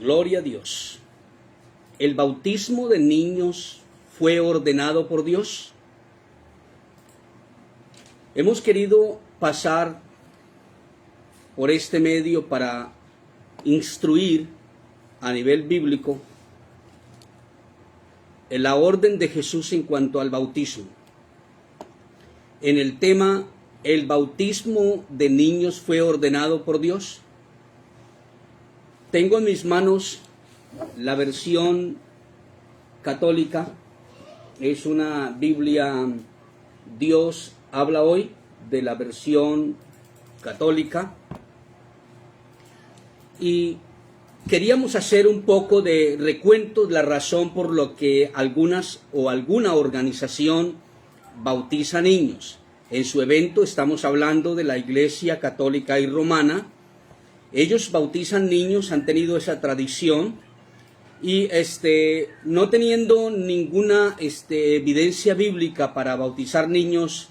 Gloria a Dios. ¿El bautismo de niños fue ordenado por Dios? Hemos querido pasar por este medio para instruir a nivel bíblico en la orden de Jesús en cuanto al bautismo. En el tema, ¿el bautismo de niños fue ordenado por Dios? Tengo en mis manos la versión católica. Es una Biblia Dios habla hoy, de la versión católica. Y queríamos hacer un poco de recuento de la razón por lo que alguna organización bautiza niños. En su evento estamos hablando de la Iglesia Católica y Romana. Ellos bautizan niños, han tenido esa tradición y no teniendo ninguna evidencia bíblica para bautizar niños,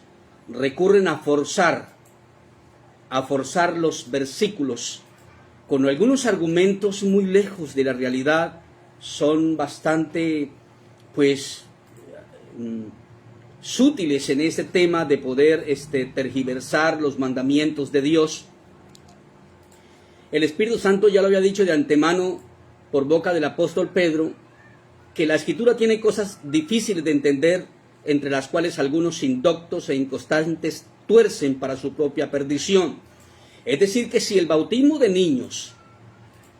recurren a forzar los versículos con algunos argumentos muy lejos de la realidad. Son bastante sutiles en ese tema de poder tergiversar los mandamientos de Dios. El Espíritu Santo ya lo había dicho de antemano por boca del apóstol Pedro, que la Escritura tiene cosas difíciles de entender, entre las cuales algunos indoctos e inconstantes tuercen para su propia perdición. Es decir, que si el bautismo de niños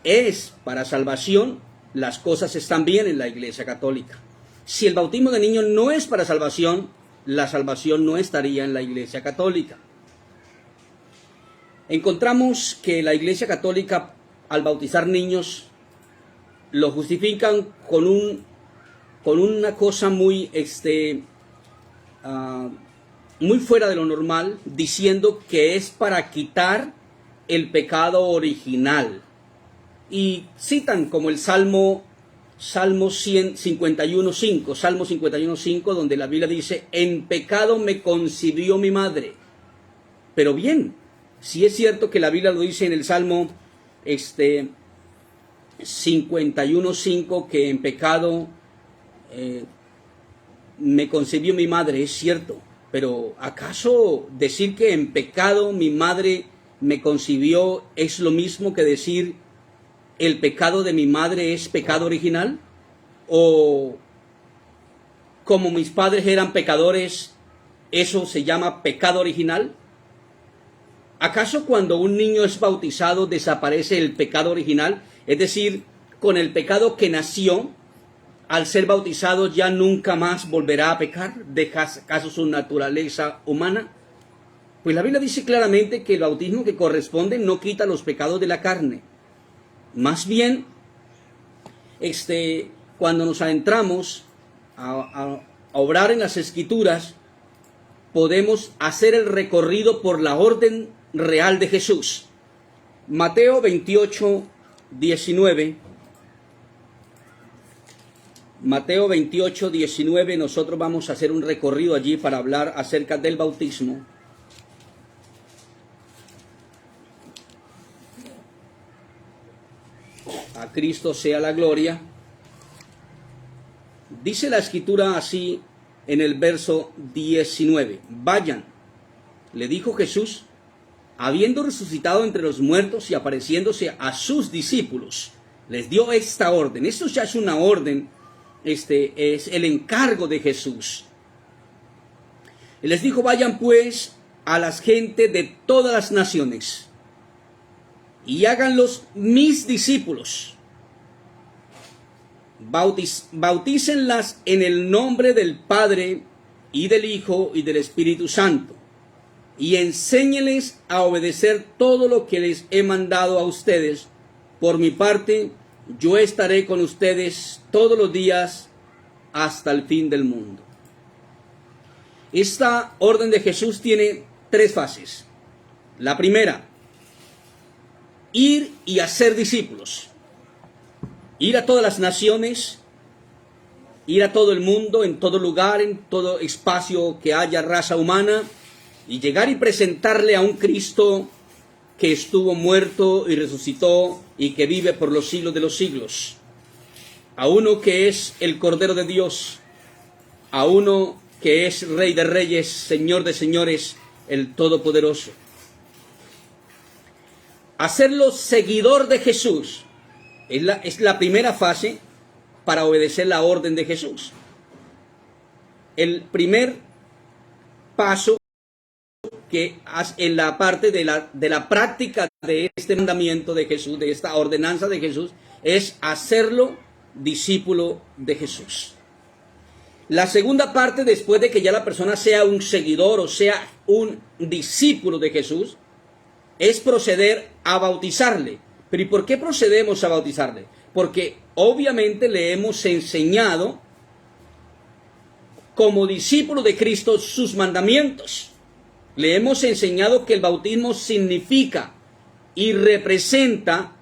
es para salvación, las cosas están bien en la Iglesia Católica. Si el bautismo de niños no es para salvación, la salvación no estaría en la Iglesia Católica. Encontramos que la Iglesia Católica, al bautizar niños, lo justifican con una cosa muy fuera de lo normal, diciendo que es para quitar el pecado original. Y citan como el Salmo 51.5, donde la Biblia dice: en pecado me concibió mi madre. Pero bien, si es cierto que la Biblia lo dice en el Salmo 51.5, que en pecado me concibió mi madre, es cierto. Pero ¿acaso decir que en pecado mi madre me concibió es lo mismo que decir el pecado de mi madre es pecado original? ¿O como mis padres eran pecadores, eso se llama pecado original? ¿Acaso cuando un niño es bautizado desaparece el pecado original? Es decir, con el pecado que nació, al ser bautizado ya nunca más volverá a pecar, deja acaso su naturaleza humana. Pues la Biblia dice claramente que el bautismo que corresponde no quita los pecados de la carne. Más bien, cuando nos adentramos a obrar en las Escrituras, podemos hacer el recorrido por la orden real de Jesús. Mateo 28:19. Mateo 28:19, nosotros vamos a hacer un recorrido allí para hablar acerca del bautismo. A Cristo sea la gloria. Dice la Escritura así en el verso 19: vayan, le dijo Jesús, habiendo resucitado entre los muertos y apareciéndose a sus discípulos, les dio esta orden. Esto ya es una orden, es el encargo de Jesús. Y les dijo: vayan pues a las gentes de todas las naciones y háganlos mis discípulos. Bautícenlas en el nombre del Padre y del Hijo y del Espíritu Santo, y enséñeles a obedecer todo lo que les he mandado a ustedes. Por mi parte, yo estaré con ustedes todos los días hasta el fin del mundo. Esta orden de Jesús tiene 3 fases. La primera, ir y hacer discípulos. Ir a todas las naciones, ir a todo el mundo, en todo lugar, en todo espacio que haya raza humana, y llegar y presentarle a un Cristo que estuvo muerto y resucitó y que vive por los siglos de los siglos, a uno que es el Cordero de Dios, a uno que es Rey de Reyes, Señor de Señores, el Todopoderoso. Hacerlo seguidor de Jesús es la primera fase para obedecer la orden de Jesús. El primer paso que en la parte de la práctica de este mandamiento de Jesús, de esta ordenanza de Jesús, es hacerlo discípulo de Jesús. La segunda parte, después de que ya la persona sea un seguidor o sea un discípulo de Jesús, es proceder a bautizarle. Pero ¿y por qué procedemos a bautizarle? Porque obviamente le hemos enseñado como discípulo de Cristo sus mandamientos. Le hemos enseñado que el bautismo significa y representa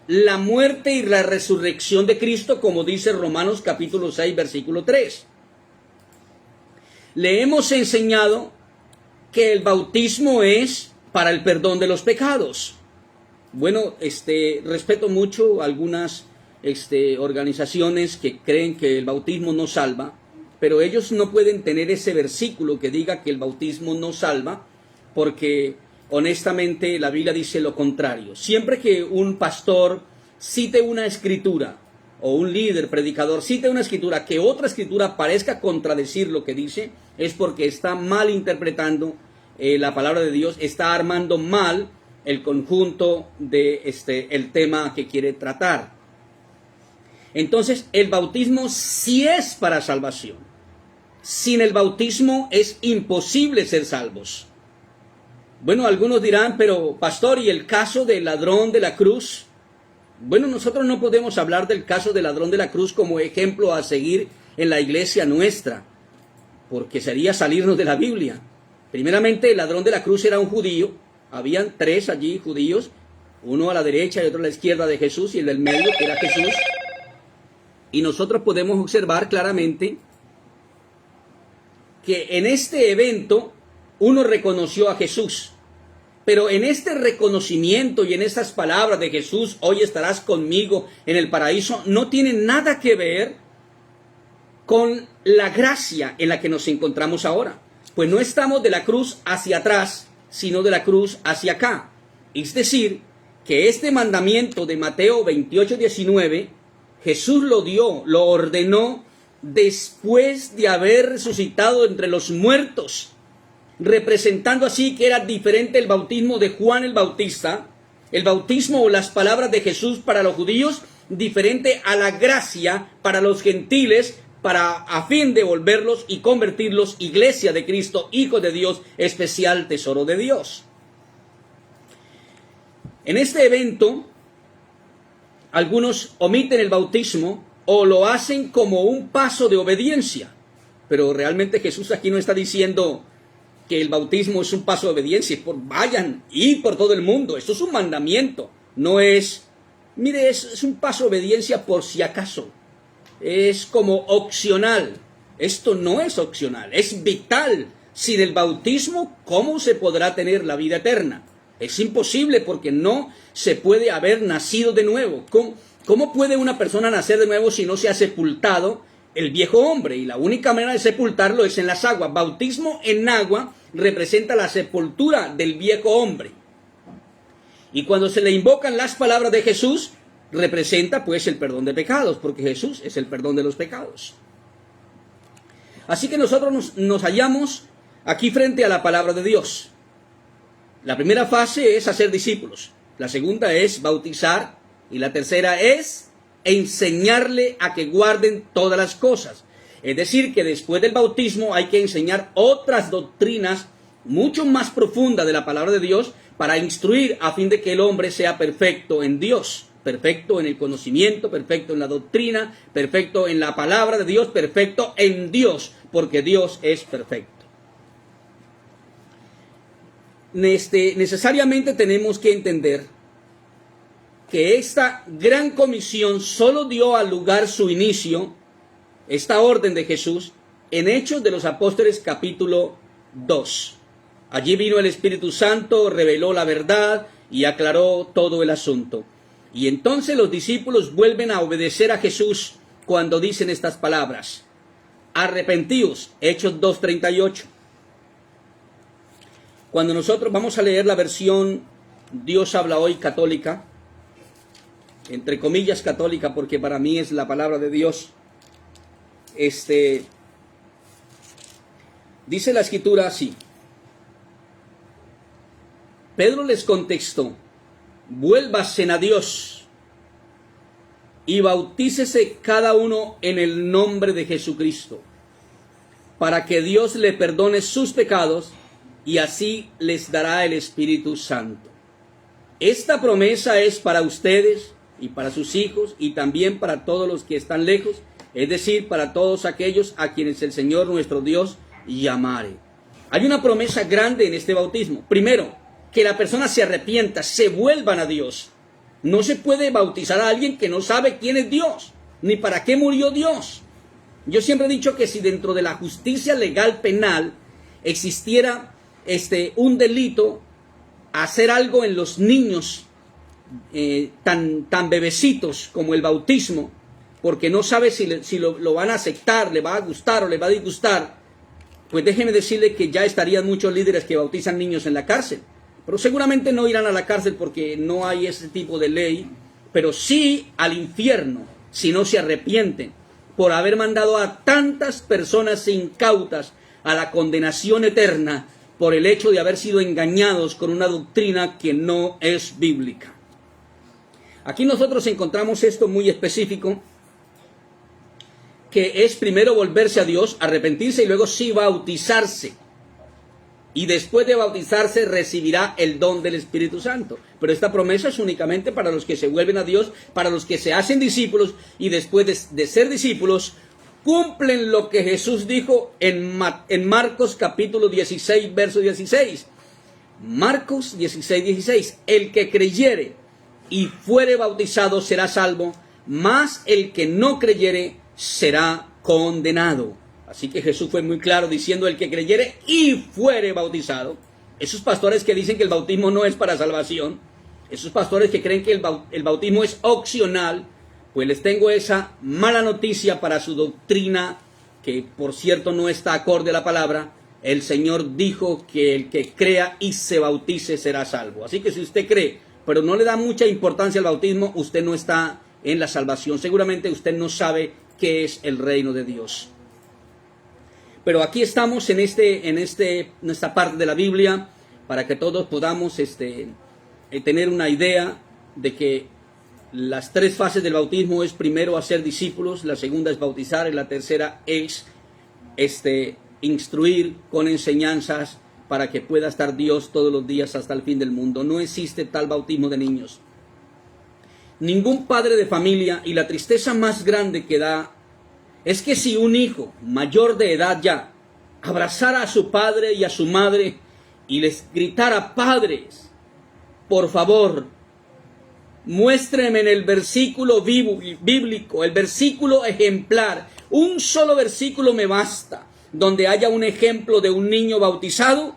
la muerte y la resurrección de Cristo, como dice Romanos capítulo 6, versículo 3. Le hemos enseñado que el bautismo es para el perdón de los pecados. Bueno, respeto mucho algunas organizaciones que creen que el bautismo no salva, pero ellos no pueden tener ese versículo que diga que el bautismo no salva, porque honestamente la Biblia dice lo contrario. Siempre que un pastor cite una escritura, o un líder, predicador, cite una escritura que otra escritura parezca contradecir lo que dice, es porque está mal interpretando la palabra de Dios, está armando mal el conjunto de el tema que quiere tratar. Entonces, el bautismo sí es para salvación. Sin el bautismo es imposible ser salvos. Bueno, algunos dirán, pero pastor, ¿y el caso del ladrón de la cruz? Bueno, nosotros no podemos hablar del caso del ladrón de la cruz como ejemplo a seguir en la iglesia nuestra, porque sería salirnos de la Biblia. Primeramente, el ladrón de la cruz era un judío. Habían tres allí judíos, uno a la derecha y otro a la izquierda de Jesús, y el del medio, que era Jesús. Y nosotros podemos observar claramente que en este evento uno reconoció a Jesús. Pero en este reconocimiento y en estas palabras de Jesús, hoy estarás conmigo en el paraíso, no tiene nada que ver con la gracia en la que nos encontramos ahora. Pues no estamos de la cruz hacia atrás, sino de la cruz hacia acá. Es decir, que este mandamiento de Mateo 28:19, Jesús lo dio, lo ordenó después de haber resucitado entre los muertos, representando así que era diferente el bautismo de Juan el Bautista, el bautismo o las palabras de Jesús para los judíos, diferente a la gracia para los gentiles, a fin de volverlos y convertirlos iglesia de Cristo, hijos de Dios, especial tesoro de Dios. En este evento, algunos omiten el bautismo o lo hacen como un paso de obediencia, pero realmente Jesús aquí no está diciendo que el bautismo es un paso de obediencia, vayan, ir por todo el mundo, esto es un mandamiento, no es, mire, es un paso de obediencia por si acaso, es como opcional. Esto no es opcional, es vital. Sin el bautismo, ¿cómo se podrá tener la vida eterna? Es imposible, porque no se puede haber nacido de nuevo. ¿Cómo puede una persona nacer de nuevo si no se ha sepultado el viejo hombre? Y la única manera de sepultarlo es en las aguas. Bautismo en agua representa la sepultura del viejo hombre. Y cuando se le invocan las palabras de Jesús, representa pues el perdón de pecados, porque Jesús es el perdón de los pecados. Así que nosotros nos hallamos aquí frente a la palabra de Dios. La primera fase es hacer discípulos, la segunda es bautizar y la tercera es enseñarle a que guarden todas las cosas. Es decir, que después del bautismo hay que enseñar otras doctrinas mucho más profundas de la palabra de Dios para instruir a fin de que el hombre sea perfecto en Dios, perfecto en el conocimiento, perfecto en la doctrina, perfecto en la palabra de Dios, perfecto en Dios, porque Dios es perfecto. Necesariamente tenemos que entender que esta gran comisión solo dio al lugar su inicio, esta orden de Jesús, en Hechos de los Apóstoles capítulo 2. Allí vino el Espíritu Santo, reveló la verdad y aclaró todo el asunto. Y entonces los discípulos vuelven a obedecer a Jesús cuando dicen estas palabras. Arrepentíos, Hechos 2:38. Cuando nosotros vamos a leer la versión Dios habla hoy católica, entre comillas católica, porque para mí es la palabra de Dios, dice la escritura así. Pedro les contestó, vuélvasen a Dios y bautícese cada uno en el nombre de Jesucristo, para que Dios le perdone sus pecados y así les dará el Espíritu Santo. Esta promesa es para ustedes y para sus hijos y también para todos los que están lejos, es decir, para todos aquellos a quienes el Señor nuestro Dios llamare. Hay una promesa grande en este bautismo. Primero, que la persona se arrepienta, se vuelvan a Dios. No se puede bautizar a alguien que no sabe quién es Dios, ni para qué murió Dios. Yo siempre he dicho que si dentro de la justicia legal penal existiera un delito, hacer algo en los niños tan bebecitos como el bautismo, porque no sabe si lo van a aceptar, le va a gustar o le va a disgustar, pues déjeme decirle que ya estarían muchos líderes que bautizan niños en la cárcel. Pero seguramente no irán a la cárcel porque no hay ese tipo de ley, pero sí al infierno si no se arrepienten por haber mandado a tantas personas incautas a la condenación eterna por el hecho de haber sido engañados con una doctrina que no es bíblica. Aquí nosotros encontramos esto muy específico, que es primero volverse a Dios, arrepentirse y luego sí bautizarse. Y después de bautizarse recibirá el don del Espíritu Santo. Pero esta promesa es únicamente para los que se vuelven a Dios, para los que se hacen discípulos y después de ser discípulos cumplen lo que Jesús dijo en Marcos capítulo 16, verso 16. Marcos 16, 16. El que creyere y fuere bautizado será salvo, mas el que no creyere será condenado. Así que Jesús fue muy claro diciendo el que creyere y fuere bautizado. Esos pastores que dicen que el bautismo no es para salvación, esos pastores que creen que el bautismo es opcional, pues les tengo esa mala noticia para su doctrina, que por cierto no está acorde a la palabra. El Señor dijo que el que crea y se bautice será salvo. Así que si usted cree, pero no le da mucha importancia al bautismo, usted no está en la salvación. Seguramente usted no sabe qué es el reino de Dios. Pero aquí estamos en esta parte de la Biblia para que todos podamos tener una idea de que las tres fases del bautismo es primero hacer discípulos, la segunda es bautizar y la tercera es instruir con enseñanzas para que pueda estar Dios todos los días hasta el fin del mundo. No existe tal bautismo de niños. Ningún padre de familia, y la tristeza más grande que da es que si un hijo mayor de edad ya abrazara a su padre y a su madre y les gritara: padres, por favor, muéstrenme en el versículo bíblico, el versículo ejemplar, un solo versículo me basta, donde haya un ejemplo de un niño bautizado,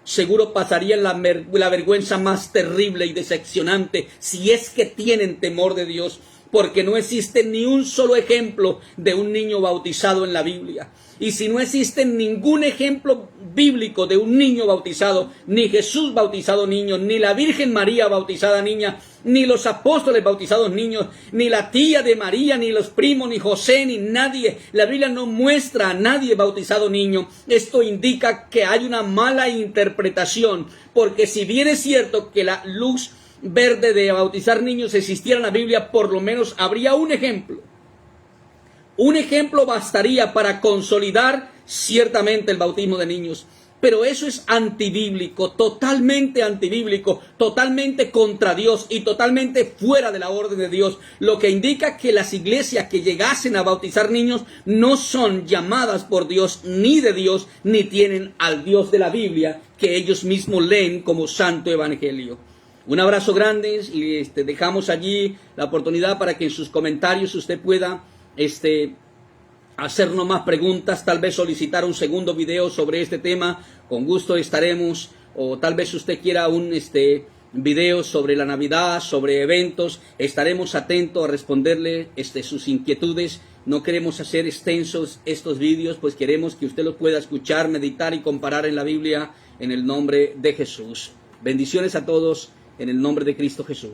seguro pasarían la vergüenza más terrible y decepcionante, si es que tienen temor de Dios, porque no existe ni un solo ejemplo de un niño bautizado en la Biblia. Y si no existe ningún ejemplo bíblico de un niño bautizado, ni Jesús bautizado niño, ni la Virgen María bautizada niña, ni los apóstoles bautizados niños, ni la tía de María, ni los primos, ni José, ni nadie, la Biblia no muestra a nadie bautizado niño. Esto indica que hay una mala interpretación, porque si bien es cierto que la luz verde de bautizar niños existiera en la Biblia, por lo menos habría un ejemplo. Un ejemplo bastaría para consolidar ciertamente el bautismo de niños. Pero eso es antibíblico, totalmente contra Dios y totalmente fuera de la orden de Dios. Lo que indica que las iglesias que llegasen a bautizar niños no son llamadas por Dios, ni de Dios, ni tienen al Dios de la Biblia que ellos mismos leen como Santo Evangelio. Un abrazo grande y dejamos allí la oportunidad para que en sus comentarios usted pueda hacernos más preguntas, tal vez solicitar un segundo video sobre este tema. Con gusto estaremos, o tal vez usted quiera videos sobre la Navidad, sobre eventos. Estaremos atentos a responderle sus inquietudes. No queremos hacer extensos estos vídeos, pues queremos que usted los pueda escuchar, meditar y comparar en la Biblia en el nombre de Jesús. Bendiciones a todos en el nombre de Cristo Jesús.